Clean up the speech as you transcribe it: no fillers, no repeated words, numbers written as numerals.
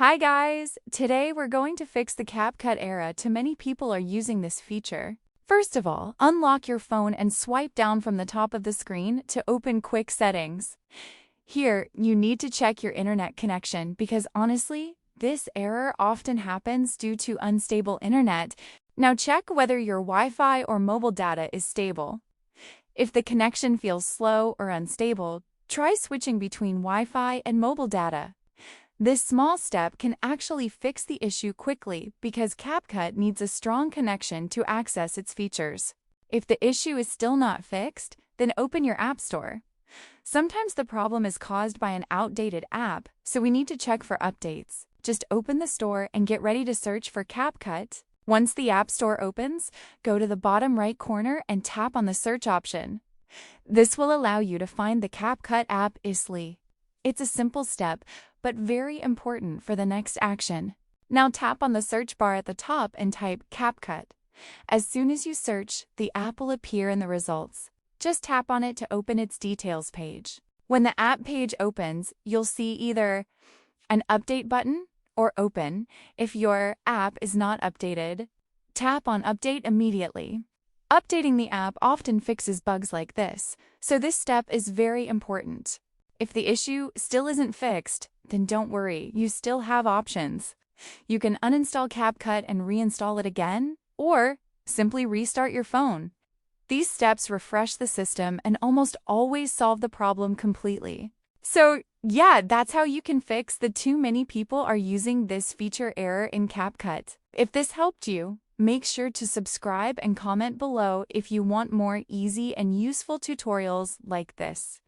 Hi guys! Today we're going to fix the CapCut error. Too many people are using this feature. First of all, unlock your phone and swipe down from the top of the screen to open Quick Settings. Here, you need to check your internet connection because honestly, this error often happens due to unstable internet. Now check whether your Wi-Fi or mobile data is stable. If the connection feels slow or unstable, try switching between Wi-Fi and mobile data. This small step can actually fix the issue quickly because CapCut needs a strong connection to access its features. If the issue is still not fixed, then open your App Store. Sometimes the problem is caused by an outdated app, so we need to check for updates. Just open the store and get ready to search for CapCut. Once the App Store opens, go to the bottom right corner and tap on the search option. This will allow you to find the CapCut app easily. It's a simple step, but very important for the next action. Now tap on the search bar at the top and type CapCut. As soon as you search, the app will appear in the results. Just tap on it to open its details page. When the app page opens, you'll see either an update button or open. If your app is not updated, tap on update immediately. Updating the app often fixes bugs like this, so this step is very important. If the issue still isn't fixed, then don't worry, you still have options. You can uninstall CapCut and reinstall it again, or simply restart your phone. These steps refresh the system and almost always solve the problem completely. So yeah, that's how you can fix the too many people are using this feature error in CapCut. If this helped you, make sure to subscribe and comment below if you want more easy and useful tutorials like this.